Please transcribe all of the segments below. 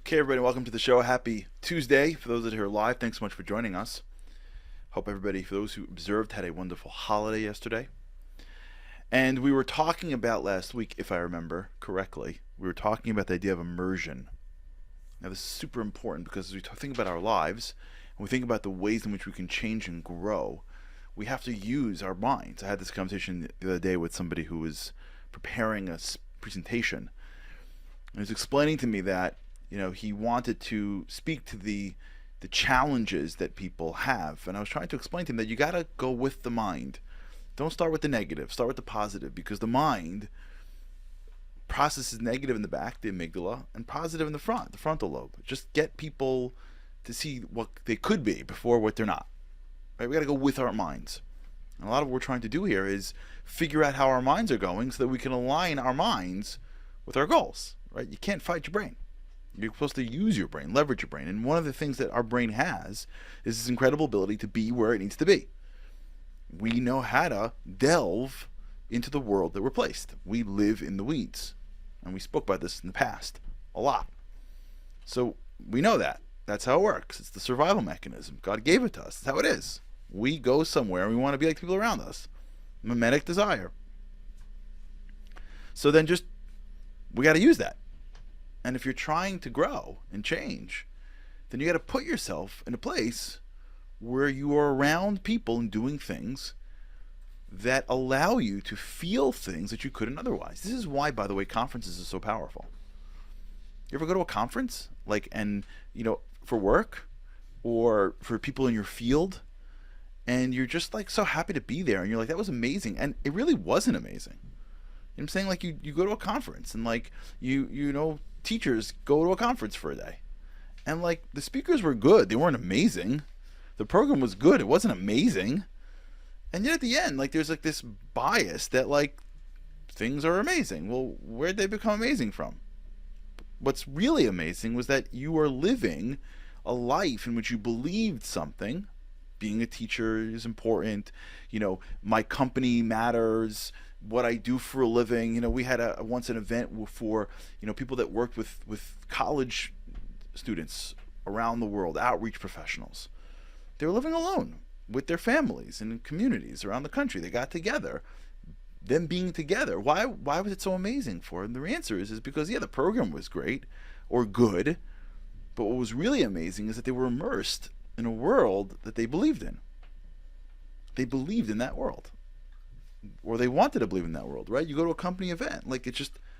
Okay, everybody, welcome to the show. Happy Tuesday. For those that are here live, thanks so much for joining us. Hope everybody, for those who observed, had a wonderful holiday yesterday. And we were talking about last week, if I remember correctly, we were talking about the idea of immersion. Now, this is super important because as we think about our lives, and we think about the ways in which we can change and grow, we have to use our minds. I had this conversation the other day with somebody who was preparing a presentation. And he was explaining to me that he wanted to speak to the challenges that people have, and I was trying to explain to him that you got to go with the mind. Don't start with the negative. Start with the positive, because the mind processes negative in the back, the amygdala, and positive in the front, the frontal lobe. Just get people to see what they could be before what they're not. Right? We got to go with our minds. And a lot of what we're trying to do here is figure out how our minds are going so that we can align our minds with our goals. Right? You can't fight your brain. You're supposed to use your brain, leverage your brain. And one of the things that our brain has is this incredible ability to be where it needs to be. We know how to delve into the world that we're placed. We live in the weeds. And we spoke about this in the past a lot. So we know that. That's how it works. It's the survival mechanism. God gave it to us. That's how it is. We go somewhere and we want to be like people around us. Mimetic desire. So then we got to use that. And if you're trying to grow and change, then you got to put yourself in a place where you are around people and doing things that allow you to feel things that you couldn't otherwise. This is why, by the way, conferences are so powerful. You ever go to a conference, for work or for people in your field, and you're just so happy to be there, and you're like, that was amazing, and it really wasn't amazing. You know what I'm saying? You go to a conference, and teachers go to a conference for a day, and the speakers were good. They weren't amazing. The program was good. It wasn't amazing. And yet at the end, there's this bias that things are amazing. Well, where'd they become amazing from? What's really amazing was that you are living a life in which you believed something. Being a teacher is important. My company matters. What I do for a living. We had once an event for people that worked with college students around the world, outreach professionals. They were living alone with their families and communities around the country. They got together. Them being together. Why was it so amazing for them? The answer is because the program was great or good, but what was really amazing is that they were immersed in a world that they believed in. They believed in that world. Or they wanted to believe in that world, right? You go to a company event,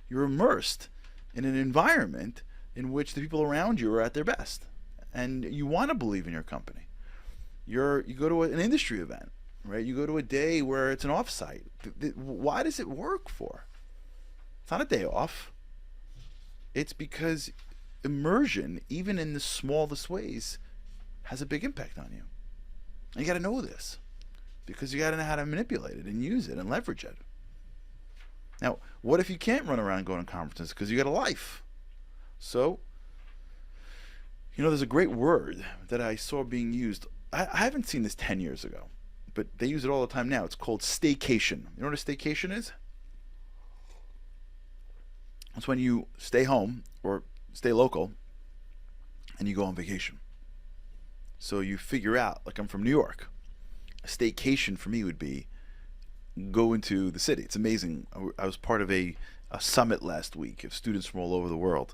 you're immersed in an environment in which the people around you are at their best, and you want to believe in your company. You go to an industry event, right? You go to a day where it's an offsite. Why does it work for? It's not a day off. It's because immersion, even in the smallest ways, has a big impact on you. And you got to know this, because you got to know how to manipulate it and use it and leverage it. Now, what if you can't run around going to conferences because you got a life? So, there's a great word that I saw being used. I haven't seen this 10 years ago, but they use it all the time now. It's called staycation. You know what a staycation is? It's when you stay home or stay local and you go on vacation. So you figure out, I'm from New York. A staycation for me would be go into the city. It's amazing. I was part of a summit last week of students from all over the world,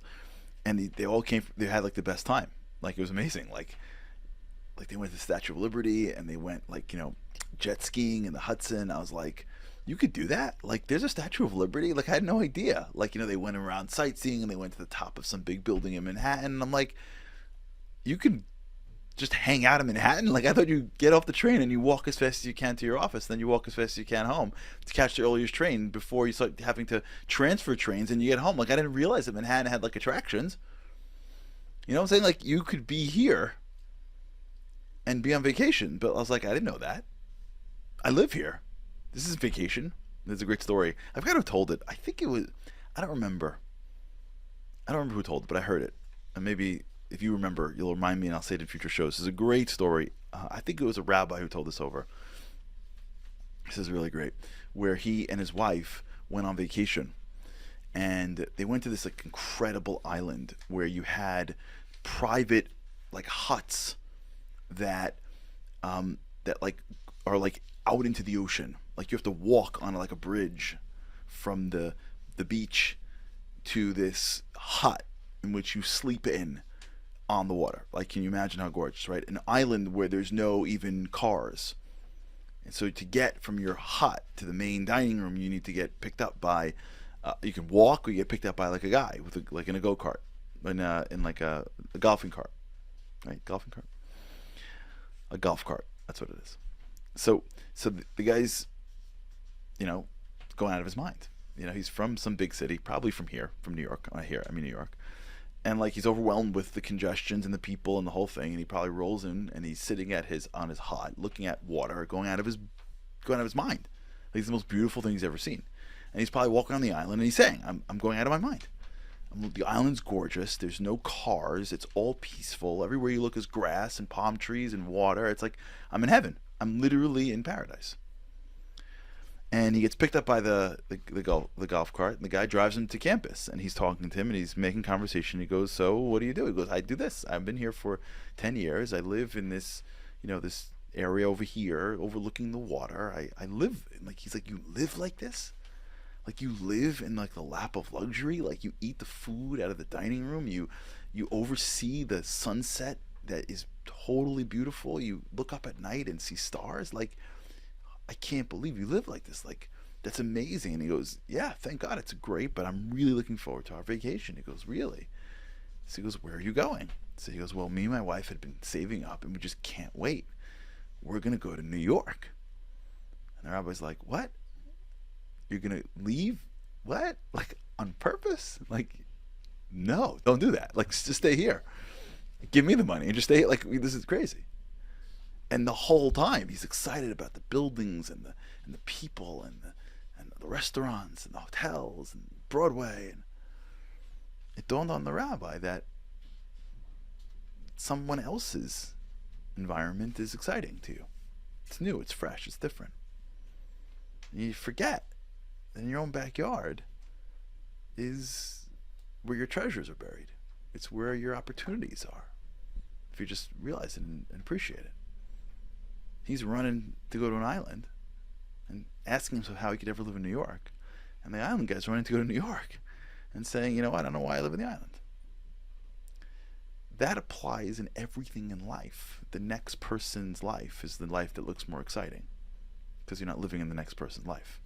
and they all came. They had the best time. It was amazing. They went to the Statue of Liberty, and they went jet skiing in the Hudson. I was like, you could do that? There's a Statue of Liberty? I had no idea. They went around sightseeing, and they went to the top of some big building in Manhattan. And I'm like, you could just hang out in Manhattan? I thought you get off the train and you walk as fast as you can to your office, then you walk as fast as you can home to catch the earliest train before you start having to transfer trains and you get home. I didn't realize that Manhattan had attractions. You know what I'm saying? You could be here and be on vacation, but I was like, I didn't know that. I live here. This is vacation. There's a great story. I forgot who told it. I think it was, I don't remember who told it, but I heard it. And maybe if you remember, you'll remind me and I'll say it in future shows. This is a great story. I think it was a rabbi who told this over. This is really great. Where he and his wife went on vacation. and they went to this like incredible island where you had private like huts that that like are like out into the ocean. Like you have to walk on like a bridge from the beach to this hut in which you sleep in on the water. Like, can you imagine how gorgeous, right? An island where there's no even cars. And so to get from your hut to the main dining room, you need to get picked up by, you can walk or you get picked up by like a guy with like in a go-kart, in like a golfing cart, right? Golfing cart. A golf cart. That's what it is. So the guy's, going out of his mind. He's from some big city, probably from here, from New York. New York. And like he's overwhelmed with the congestions and the people and the whole thing, and he probably rolls in and he's sitting on his hut, looking at water, going out of his mind. Like it's the most beautiful thing he's ever seen. And he's probably walking on the island and he's saying, I'm going out of my mind. The island's gorgeous. There's no cars. It's all peaceful. Everywhere you look is grass and palm trees and water. It's like I'm in heaven. I'm literally in paradise. And he gets picked up by the golf cart, and the guy drives him to campus, and he's talking to him, and he's making conversation. He goes, "So what do you do?" He goes, "I do this. I've been here for 10 years. I live in this, this area over here, overlooking the water. I live." Like he's like, "You live like this? Like you live in like the lap of luxury? Like you eat the food out of the dining room? You oversee the sunset that is totally beautiful. You look up at night and see stars. Like." I can't believe you live like this. Like, that's amazing. And he goes, "Yeah, thank God, it's great, but I'm really looking forward to our vacation." He goes, "Really?" So he goes, "Where are you going?" So he goes, "Well, me and my wife had been saving up and we just can't wait. We're going to go to New York." And the rabbi's like, "What? You're going to leave? What? Like, on purpose? Like, no, don't do that. Like, just stay here. Give me the money and just stay here. Like, this is crazy." And the whole time he's excited about the buildings and the people and the restaurants and the hotels and Broadway. And it dawned on the rabbi that someone else's environment is exciting to you. It's new, it's fresh, it's different. And you forget that in your own backyard is where your treasures are buried. It's where your opportunities are, if you just realize it and appreciate it. He's running to go to an island and asking himself how he could ever live in New York. And the island guy's running to go to New York and saying, I don't know why I live in the island. That applies in everything in life. The next person's life is the life that looks more exciting because you're not living in the next person's life.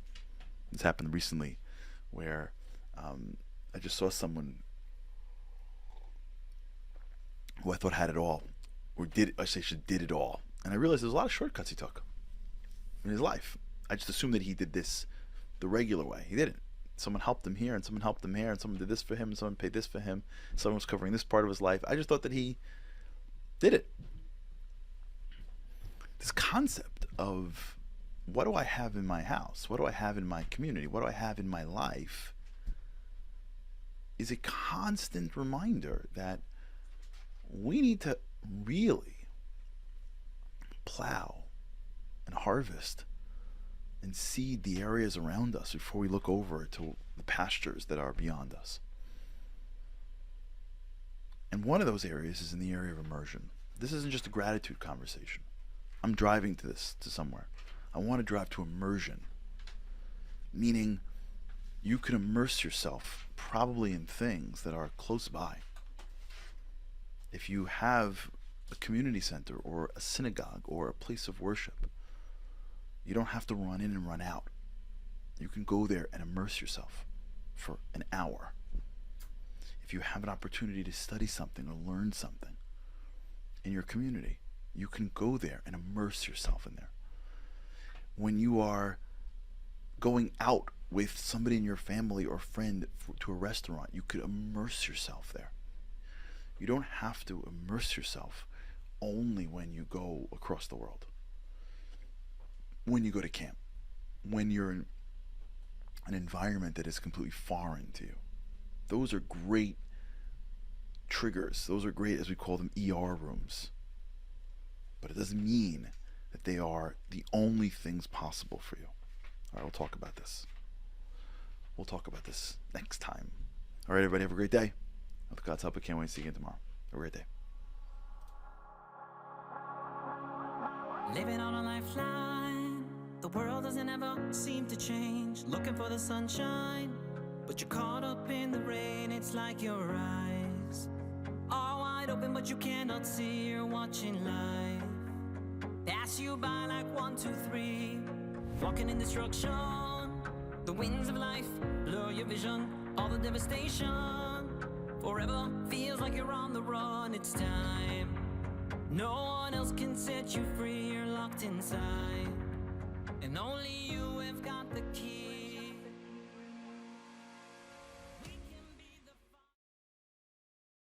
This happened recently where I just saw someone who I thought had it all, or did it all. And I realized there's a lot of shortcuts he took in his life. I just assumed that he did this the regular way. He didn't. Someone helped him here, and someone helped him here, and someone did this for him, and someone paid this for him. Someone was covering this part of his life. I just thought that he did it. This concept of what do I have in my house? What do I have in my community? What do I have in my life? Is a constant reminder that we need to really plow and harvest and seed the areas around us before we look over to the pastures that are beyond us. And one of those areas is in the area of immersion. This isn't just a gratitude conversation. I'm driving to somewhere. I want to drive to immersion, meaning you can immerse yourself probably in things that are close by. If you have a community center or a synagogue or a place of worship, you don't have to run in and run out. You can go there and immerse yourself for an hour. If you have an opportunity to study something or learn something in your community, you can go there and immerse yourself in there. When you are going out with somebody in your family or friend to a restaurant, you could immerse yourself there. You don't have to immerse yourself only when you go across the world, when you go to camp, when you're in an environment that is completely foreign to you. Those are great triggers. Those are great, as we call them, ER rooms. But it doesn't mean that they are the only things possible for you. All right, we'll talk about this. We'll talk about this next time. All right, everybody, have a great day. With God's help, I can't wait to see you again tomorrow. Have a great day. Living on a lifeline, the world doesn't ever seem to change. Looking for the sunshine, but you're caught up in the rain. It's like your eyes are wide open, but you cannot see. You're watching life pass you by like 1, 2, 3. Walking in destruction, the winds of life blur your vision. All the devastation forever feels like you're on the run. It's time, no one else can set you free. You're locked inside, and only you have got the key.